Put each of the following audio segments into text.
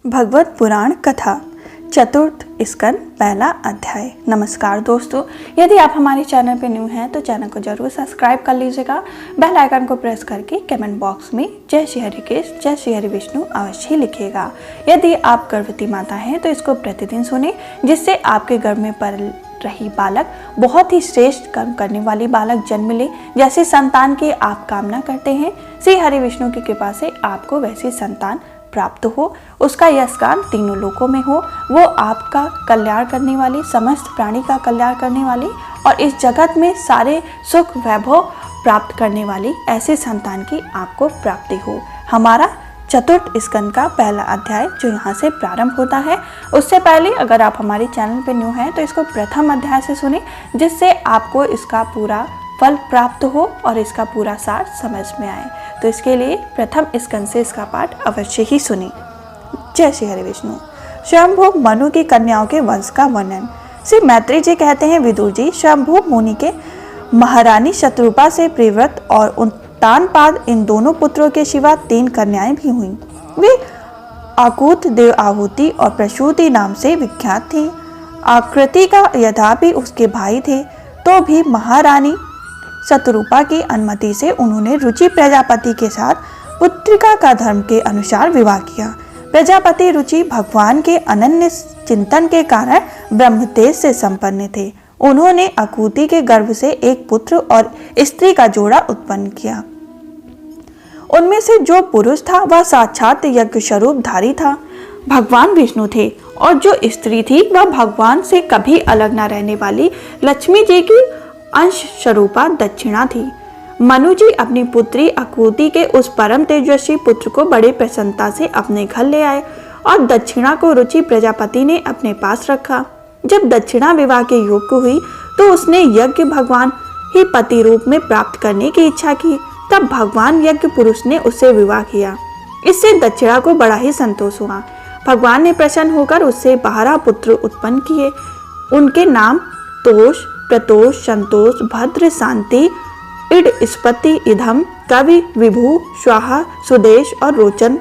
भगवत पुराण कथा चतुर्थ स्कंद पहला अध्याय। नमस्कार दोस्तों, यदि आप हमारे चैनल पर न्यू हैं तो चैनल को जरूर सब्सक्राइब कर लीजिएगा। बेल आइकन को प्रेस करके कमेंट बॉक्स में जय श्री हरिकेश जय श्री हरि विष्णु अवश्य लिखिएगा। यदि आप गर्भवती माता हैं तो इसको प्रतिदिन सुने, जिससे आपके गर्भ में पल रही बालक बहुत ही श्रेष्ठ कर्म करने वाली बालक जन्म ले। जैसे संतान की आप कामना करते हैं, श्री हरि विष्णु की कृपा से आपको वैसी संतान प्राप्त हो, उसका यश गान तीनों लोकों में हो, वो आपका कल्याण करने वाली, समस्त प्राणी का कल्याण करने वाली और इस जगत में सारे सुख वैभव प्राप्त करने वाली ऐसे संतान की आपको प्राप्ति हो। हमारा चतुर्थ स्कंद का पहला अध्याय जो यहाँ से प्रारंभ होता है, उससे पहले अगर आप हमारे चैनल पर न्यू हैं तो इसको प्रथम अध्याय से सुने, जिससे आपको इसका पूरा फल प्राप्त हो और इसका पूरा सार समझ में आए। तो इसके लिए प्रथम स्कंद से इसका पाठ अवश्य ही सुने। जय श्री हरि विष्णु। स्वयंभू मनु की कन्याओं के वंश का वर्णन। श्री मैत्री जी कहते हैं, विदुर जी, स्वयंभू मुनि के महारानी शत्रुपा से प्रिव्रत और उत्तानपाद इन दोनों पुत्रों के सिवा 3 कन्याएं भी हुईं। वे आकुत, देव आहुति और प्रसूति नाम से विख्यात थी। आकृति का यद्यपि उसके भाई थे तो भी महारानी शत्रुपा की अनुमति से उन्होंने रुचि प्रजापति के साथ पुत्रिका का धर्म के अनुसार विवाह किया। प्रजापति रुचि भगवान के अनन्य चिंतन के कारण ब्रह्म तेज से संपन्न थे। उन्होंने आकुति के गर्भ से एक पुत्र और स्त्री का जोड़ा उत्पन्न किया। उनमें से जो पुरुष था वह साक्षात यज्ञ स्वरूप धारी था, भगवान विष्णु थे, और जो स्त्री थी वह भगवान से कभी अलग न रहने वाली लक्ष्मी जी की अंश स्वरूपा दक्षिणा थी। मनु जी अपनी पुत्री आकुति के उस परम तेजस्वी पुत्र को बड़े प्रसन्नता से अपने घर ले आए और दक्षिणा को रुचि प्रजापति ने अपने पास रखा। जब दक्षिणा विवाह के योग्य हुई तो उसने यज्ञ भगवान ही पति रूप में प्राप्त करने की इच्छा की। तब भगवान यज्ञ पुरुष ने उससे विवाह किया। इससे दक्षिणा को बड़ा ही संतोष हुआ। भगवान ने प्रसन्न होकर उससे 12 पुत्र उत्पन्न किए। उनके नाम तोष, प्रतोष, संतोष, भद्र, शांति, इड, स्पति, इधम, कवि, विभु, स्वाहा, सुदेश और रोचन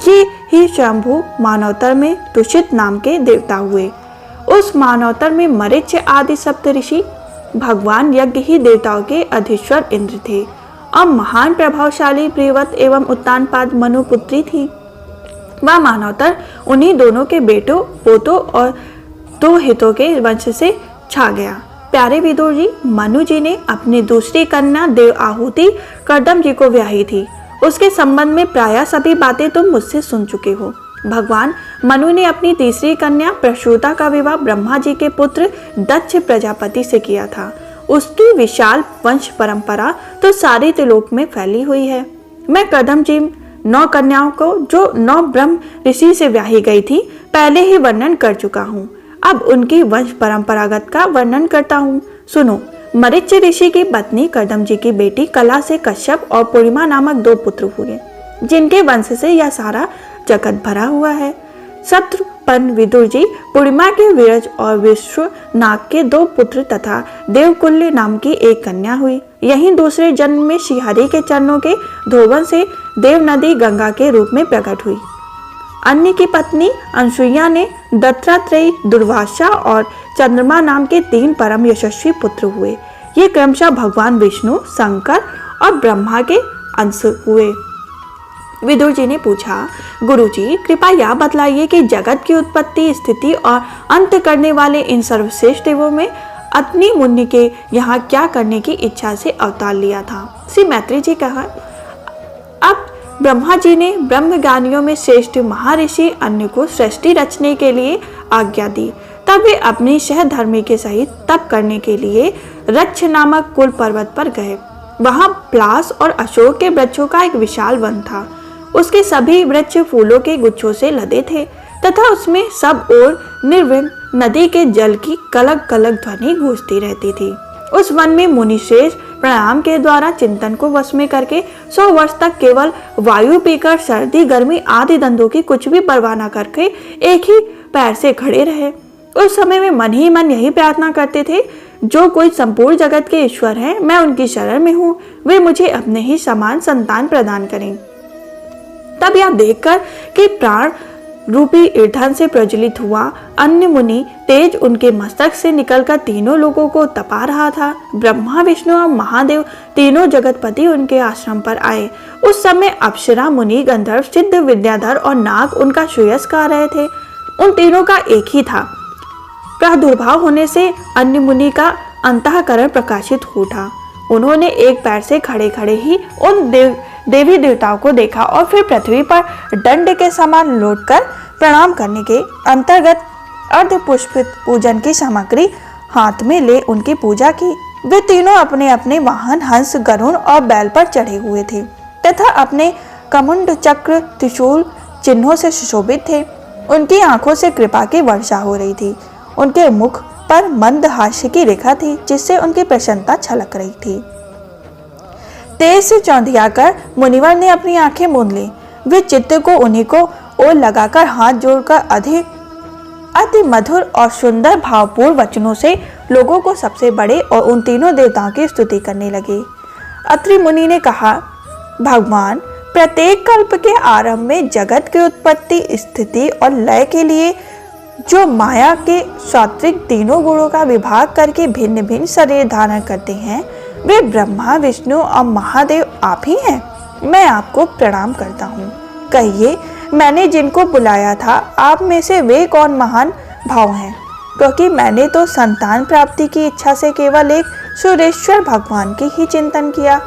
ये ही स्वयंभू मानवतर में तुषित नाम के देवता हुए। उस मानवतर में मरीच आदि सप्त ऋषि, भगवान यज्ञ ही देवताओं के अधीश्वर इंद्र थे और महान प्रभावशाली प्रियवत एवं उत्तानपाद मनु पुत्री थी। वह मानवतर उन्हीं दोनों के बेटों, पोतों और 2 हितों के वंश से छा गया। प्यारे विदुर जी, मनु जी ने अपनी दूसरी कन्या देव आहुति कर्दम जी को ब्याही थी। उसके संबंध में प्रायः सभी बातें तुम मुझसे सुन चुके हो। भगवान मनु ने अपनी तीसरी कन्या प्रसूता का विवाह ब्रह्मा जी के पुत्र दक्ष प्रजापति से किया था। उसकी विशाल वंश परंपरा तो सारे त्रिलोक में फैली हुई है। मैं कर्दम जी 9 कन्याओं को जो 9 ब्रह्म ऋषि से ब्याही गई थी पहले ही वर्णन कर चुका हूँ। अब उनकी वंश परंपरागत का वर्णन करता हूँ, सुनो। मरीच ऋषि की पत्नी कर्दम जी की बेटी कला से कश्यप और पूर्णिमा नामक 2 पुत्र हुए, जिनके वंश से यह सारा जगत भरा हुआ है। शत्रुपन विदुर जी, पूर्णिमा के विरज और विश्वनाग के 2 पुत्र तथा देवकुल्य नाम की 1 कन्या हुई। यही दूसरे जन्म में श्रीहरि के चरणों के धोवन से देव नदी गंगा के रूप में प्रकट हुई। अन्य की पत्नी अनसुईया ने दत्तात्रेय, दुर्वासा और चंद्रमा नाम के 3 परम यशस्वी पुत्र हुए। ये क्रमशः भगवान विष्णु, शंकर और ब्रह्मा के अंश हुए। विदुर जी ने पूछा, गुरुजी कृपया यह बतलाइए कि जगत की उत्पत्ति, स्थिति और अंत करने वाले इन सर्वश्रेष्ठ देवों में अत्नि मुनि के यहाँ क्या करने की इच्छा से अवतार लिया था। श्री मैत्री जी कहा, अब ब्रह्मा जी ने ब्रह्मज्ञानियों में श्रेष्ठ महर्षि अन्य को सृष्टि रचने के लिए आज्ञा दी। तब वे अपनी सहधर्मी के सहित तप करने के लिए रक्ष नामक कुल पर्वत पर गए। वहां प्लास और अशोक के वृक्षों का एक विशाल वन था। उसके सभी वृक्ष फूलों के गुच्छों से लदे थे तथा उसमें सब ओर निर्विघ्न नदी के जल की कलक कलक ध्वनि गूंजती रहती थी। उस वन में मुनिश्रेष्ठ प्राणायाम के द्वारा चिंतन को वश में करके 100 वर्ष तक केवल वायु पीकर सर्दी गर्मी आदि दंदों की कुछ भी परवाह न करके एक ही पैर से खड़े रहे। उस समय में मन ही मन यही प्रार्थना करते थे, जो कोई संपूर्ण जगत के ईश्वर है, मैं उनकी शरण में हूँ, वे मुझे अपने ही समान संतान प्रदान करें। तब यह देखकर कि प्राण रूपी ईंधन से प्रज्वलित हुआ। अन्य मुनि तेज उनके मस्तक से निकलकर तीनों लोगों को तपा रहा था। ब्रह्मा, विष्णु और महादेव तीनों जगतपति उनके आश्रम पर आए। उस समय अप्सरा, मुनि, गंधर्व, सिद्ध, विद्याधर और नाग उनका श्रेयस गा रहे थे। उन तीनों का एक ही था। प्रादुर्भाव होने से अन्य मुनि का अंतःकरण प्रकाशित हो उठा। उन्होंने एक पैर से खड़े खड़े ही उन देवी देवताओं को देखा और फिर पृथ्वी पर दंड के समान लौटकर प्रणाम करने के अंतर्गत अर्धपुष्पित पूजन की सामग्री हाथ में ले उनकी पूजा की। वे तीनों अपने अपने वाहन हंस, गरुड़ और बैल पर चढ़े हुए थे तथा अपने कमुंड, चक्र, त्रिशूल चिन्हों से सुशोभित थे। उनकी आंखों से कृपा की वर्षा हो रही थी। उनके मुख पर मंद हास्य की रेखा थी जिससे उनकी प्रसन्नता छलक रही थी। तेज से चौंधिया कर मुनिवर ने अपनी आंखें मूंद ली। वे चित्त को उन्हीं को ओर लगाकर हाथ जोड़कर अति मधुर और सुंदर भावपूर्ण वचनों से लोगों को सबसे बड़े और उन तीनों देवताओं की स्तुति करने लगे। अत्रि मुनि ने कहा, भगवान, प्रत्येक कल्प के आरंभ में जगत की उत्पत्ति, स्थिति और लय के लिए जो माया के सात्विक तीनों गुणों का विभाग करके भिन्न भिन्न शरीर धारण करते हैं, वे ब्रह्मा, विष्णु और महादेव आप ही हैं। मैं आपको प्रणाम करता हूँ। कहिए, मैंने जिनको बुलाया था, आप में से वे कौन महान भाव हैं? क्योंकि मैंने तो संतान प्राप्ति की इच्छा से केवल एक सुरेश्वर भगवान की ही चिंतन किया।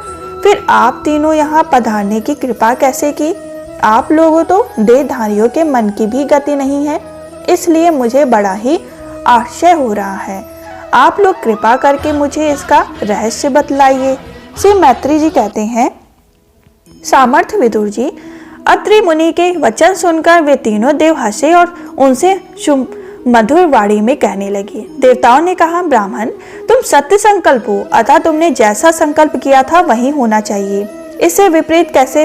फिर आप तीनों यहाँ पधारने की कृपा कैसे की? आप लोगों तो देहधारियों के मन की भी गति नहीं है, इसलिए मुझे बड़ा ही आश्चर्य हो रहा है। आप लोग कृपा करके मुझे इसका रहस्य बतलाइए। श्री मैत्री जी कहते हैं, सामर्थ्य विदुर जी, अत्रि मुनि के वचन सुनकर वे तीनों देव हंसे और उनसे मधुर वाणी में कहने लगे। देवताओं ने कहा, ब्राह्मण, तुम सत्य संकल्प हो, अतः तुमने जैसा संकल्प किया था वही होना चाहिए। इससे विपरीत कैसे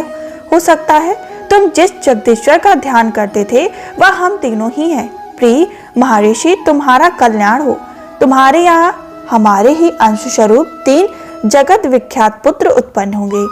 हो सकता है? तुम जिस जगदीश्वर का ध्यान करते थे वह हम तीनों ही हैं। प्रिय महर्षि, तुम्हारा कल्याण हो। तुम्हारे यहाँ हमारे ही अंश स्वरूप 3 जगत विख्यात पुत्र उत्पन्न होंगे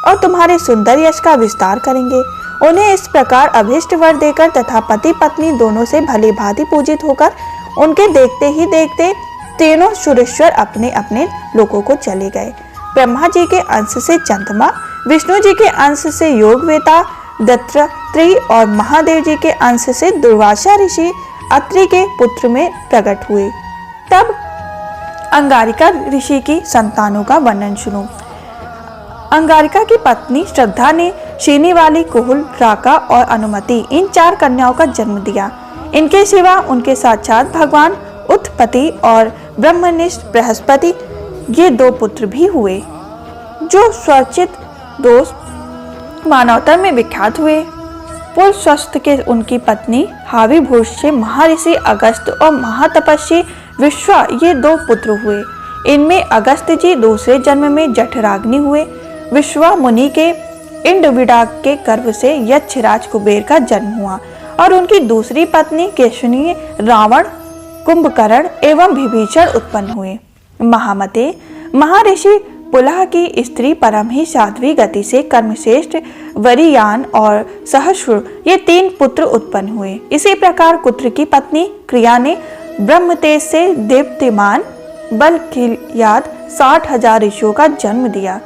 और तुम्हारे सुंदर यश का विस्तार करेंगे। उन्हें इस प्रकार अभीष्ट वर देकर तथा पति पत्नी दोनों से भली भांति पूजित होकर उनके देखते ही देखते तीनों सुरेश्वर अपने अपने लोकों को चले गए। ब्रह्मा जी के अंश से चंद्रमा, विष्णु जी के अंश से योगवेता दत्तात्रेय और महादेव जी के अंश से दुर्वासा ऋषि अत्रि के पुत्र में प्रकट हुए। तब अंगारिका ऋषि की संतानों का वर्णन सुनो। अंगारिका की पत्नी श्रद्धा ने शीनीवाली, कुहुल, राका और अनुमति इन 4 कन्याओं का जन्म दिया। इनके सिवा उनके साक्षात भगवान उत्पत्ति और ब्रह्मनिष्ठ बृहस्पति ये 2 पुत्र भी हुए, जो स्वरचित दोष मानवता में विख्यात हुए। पूर्व स्वस्थ के उनकी पत्नी हावी भूष से महर्षि अगस्त और महातपस्वी विश्वा ये 2 पुत्र हुए। इनमें अगस्त जी दूसरे जन्म में जठराग्नि हुए। विश्वा मुनि के इंद्रविडाक के गर्भ से यक्षराज कुबेर का जन्म हुआ और उनकी दूसरी पत्नी केशनी रावण, कुंभकर्ण एवं विभीषण उत्पन्न हुए। महामते, महर्षि पुलह की स्त्री परम ही साध्वी गति से कर्मश्रेष्ठ वरियान और सहस्र ये 3 पुत्र उत्पन्न हुए। इसी प्रकार कुत्र की पत्नी क्रिया ने ब्रह्म तेज से दीप्तिमान बल की याद 60,000 ऋषियों का जन्म दिया।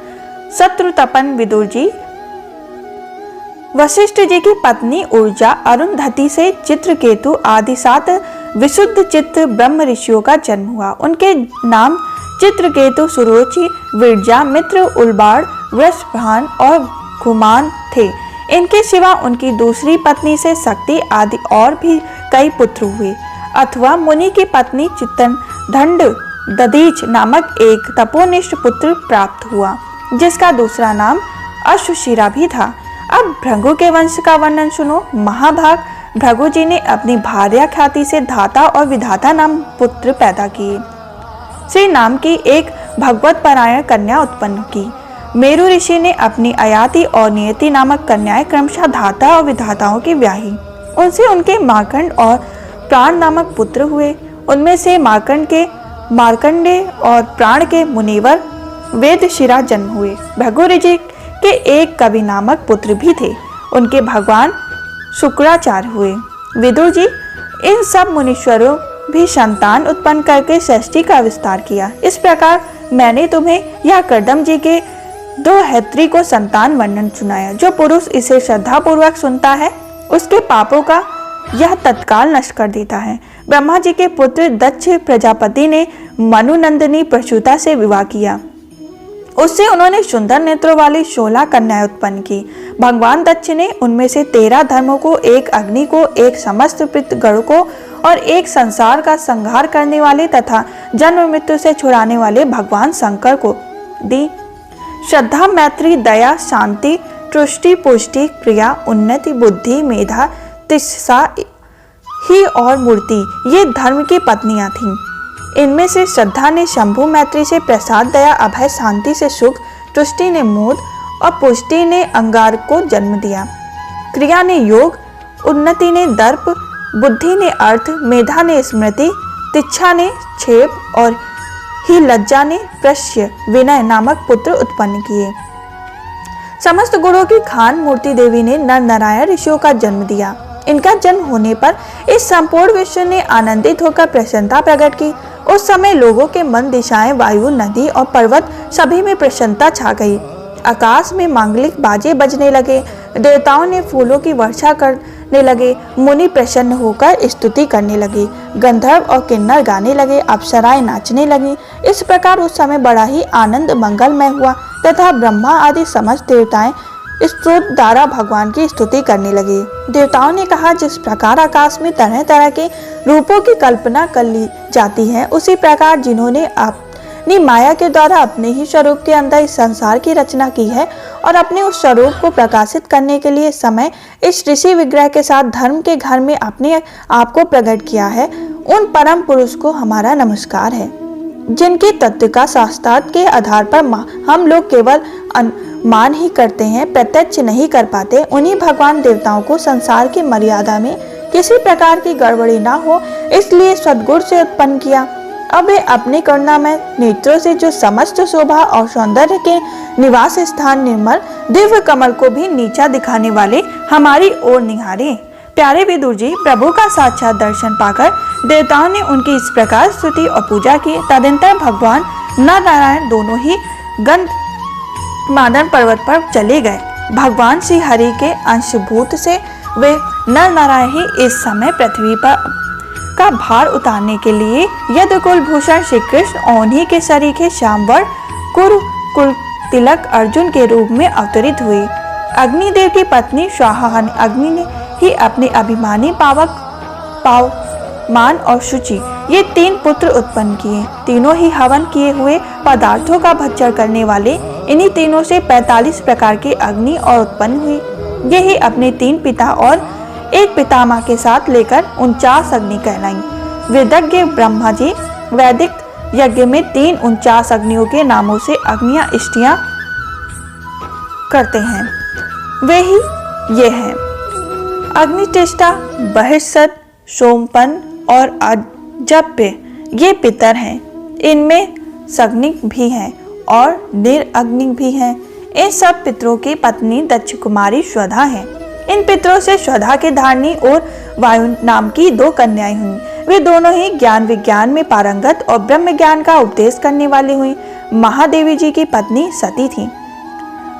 शत्रुतपन विदुर जी, वशिष्ठ जी की पत्नी ऊर्जा, अरुंधति से चित्रकेतु आदि 7 विशुद्ध चित्त ब्रह्म ऋषियों का जन्म हुआ। उनके नाम चित्रकेतु, सुरुचि, विरजा, मित्र, उलबाड़, वृषभान और घुमान थे। इनके सिवा उनकी दूसरी पत्नी से शक्ति आदि और भी कई पुत्र हुए। अथवा मुनि की पत्नी चित्तन दंड दधीच नामक एक तपोनिष्ठ पुत्र प्राप्त हुआ, जिसका दूसरा नाम अश्वशिरा भी था। अब भृगु के वंश का वर्णन सुनो। महाभाग भृगु जी ने अपनी भार्या ख्याति से धाता और विधाता नाम पुत्र पैदा किए। श्री नाम की एक भगवत परायण कन्या उत्पन्न की। मेरु ऋषि ने अपनी अयाति और नियति नामक कन्याएं क्रमशः धाता और विधाताओं की ब्याही। उनसे उनके मार्कंड और प्राण नामक पुत्र हुए। उनमें से मार्कंड के मार्कंडे और प्राण के मुनिवर वेदशिरा जन्म हुए। भृगु ऋषि के एक कवि नामक पुत्र भी थे। उनके भगवान शुक्राचार्य हुए। विदुर जी, इन सब मुनीश्वरों भी संतान उत्पन्न करके सृष्टि का विस्तार किया। इस प्रकार मैंने तुम्हें यह कर्दम जी के दोहत्री को संतान वर्णन सुनाया। जो पुरुष इसे श्रद्धा पूर्वक सुनता है उसके पापों का यह तत्काल नष्ट कर देता है। ब्रह्मा जी के पुत्र दक्ष प्रजापति ने मनुनंदिनी प्रसूता से विवाह किया। उससे उन्होंने सुंदर नेत्रों वाली 16 कन्याएं उत्पन्न की। भगवान दक्ष ने उनमें से 13 धर्मों को, एक अग्नि को, एक समस्त पितृगण को और एक संसार का संहार करने वाले तथा जन्म मृत्यु से छुड़ाने वाले भगवान शंकर को दी। श्रद्धा, मैत्री, दया, शांति, तुष्टि, पुष्टि, क्रिया, उन्नति, बुद्धि, मेधा, तिस्सा ही और मूर्ति ये धर्म की पत्नियां थीं। इनमें से श्रद्धा ने शंभु मैत्री से प्रसाद, दया, अभय, शांति से सुख, तुष्टि ने मोद और पुष्टि ने अंगार को जन्म दिया। क्रिया ने योग, उन्नति ने दर्प, बुद्धि ने अर्थ, मेधा ने स्मृति, तिच्छा ने क्षेप और ही लज्जा ने प्रश्य, विनय नामक पुत्र उत्पन्न किए। समस्त गुणों की खान मूर्ति देवी ने नर नारायण ऋषियों का जन्म दिया। इनका जन्म होने पर इस संपूर्ण विश्व ने आनंदित होकर प्रसन्नता प्रकट की। उस समय लोगों के मन, दिशाएं, वायु, नदी और पर्वत सभी में प्रसन्नता छा गई। आकाश में मांगलिक बाजे बजने लगे, देवताओं ने फूलों की वर्षा करने लगे, मुनि प्रसन्न होकर स्तुति करने लगे, गंधर्व और किन्नर गाने लगे, अप्सराएं नाचने लगी। इस प्रकार उस समय बड़ा ही आनंद मंगलमय हुआ तथा ब्रह्मा आदि समस्त देवताएं स्तोत्र द्वारा भगवान की स्तुति करने लगे। देवताओं ने कहा, जिस प्रकार आकाश में तरह तरह के रूपों की कल्पना कर ली जाती है, उसी प्रकार जिन्होंने अपनी माया के द्वारा अपने ही स्वरूप के अंदर इस संसार की रचना की है और अपने उस स्वरूप को प्रकाशित करने के लिए समय इस ऋषि विग्रह के साथ धर्म के घर में अपने आप को प्रकट किया है, उन परम पुरुष को हमारा नमस्कार है। जिनके तत्व का शास्त्रार्थ के आधार पर हम लोग केवल मान ही करते हैं, प्रत्यक्ष नहीं कर पाते, उन्हीं भगवान देवताओं को संसार की मर्यादा में किसी प्रकार की गड़बड़ी ना हो इसलिए सद्गुण से उत्पन्न किया। अब वे अपनी करुणा में नेत्रों से जो समस्त शोभा और सौंदर्य के निवास स्थान निर्मल दिव्य कमल को भी नीचा दिखाने वाले हमारी ओर निहारे। प्यारे विदुर जी, प्रभु का साक्षात दर्शन पाकर देवताओं ने उनकी इस प्रकार स्तुति और पूजा की। तदंतर भगवान नर नारायण दोनों ही गंधमादन पर्वत पर चले गए। भगवान श्री हरि के अंशभूत से वे नर नारायण ही इस समय पृथ्वी पर का भार उतारने के लिए यदि कुलभूषण श्री कृष्ण उन्हीं के सरीखे श्यामवर कुल तिलक अर्जुन के रूप में अवतरित हुए। अग्निदेव की पत्नी स्वाहा अग्नि ने ही अपने अभिमानी मान और शुचि ये 3 पुत्र उत्पन्न किए। तीनों ही हवन किए हुए पदार्थों का भक्षण करने वाले। इन्हीं तीनों से 45 प्रकार की अग्नि और उत्पन्न हुई। ये ही अपने 3 पिता और एक पितामह के साथ लेकर 49 अग्नि कहलाई। वेदज्ञ ब्रह्मा जी वैदिक यज्ञ में 49 अग्नियों के नामों से अग्नियां इष्टियां करते हैं। वे ही ये हैं: अग्निचेष्टा, बहिष्सत, सोमपन और अजप्य ये पितर हैं। इनमें सग्निक भी हैं और निरअग्निक भी हैं। इन सब पितरों की पत्नी दक्ष कुमारी स्वधा है। इन पितरों से स्वधा के धारणी और वायु नाम की 2 कन्याएं हुई। वे दोनों ही ज्ञान विज्ञान में पारंगत और ब्रह्म ज्ञान का उपदेश करने वाली हुई। महादेवी जी की पत्नी सती थी।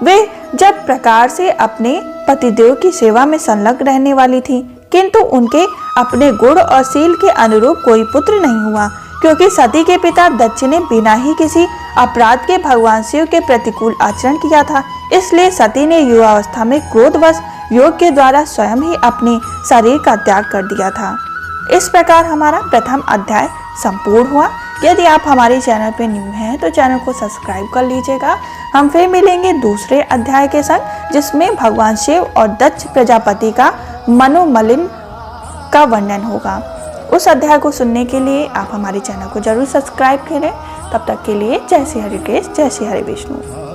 वे जब प्रकार से अपने पतिदेव की सेवा में संलग्न रहने वाली थी, किंतु उनके अपने गुण और शील के अनुरूप कोई पुत्र नहीं हुआ, क्योंकि सती के पिता दक्ष ने बिना ही किसी अपराध के भगवान शिव के प्रतिकूल आचरण किया था। इसलिए सती ने युवावस्था में क्रोधवश योग के द्वारा स्वयं ही अपने शरीर का त्याग कर दिया था। इस प्रकार हमारा प्रथम अध्याय संपूर्ण हुआ। यदि आप हमारे चैनल पर न्यू हैं तो चैनल को सब्सक्राइब कर लीजिएगा। हम फिर मिलेंगे दूसरे अध्याय के संग, जिसमें भगवान शिव और दक्ष प्रजापति का मनोमलिन का वर्णन होगा। उस अध्याय को सुनने के लिए आप हमारे चैनल को जरूर सब्सक्राइब करें। तब तक के लिए जय श्री हरि कृष्ण, जय श्री हरि विष्णु।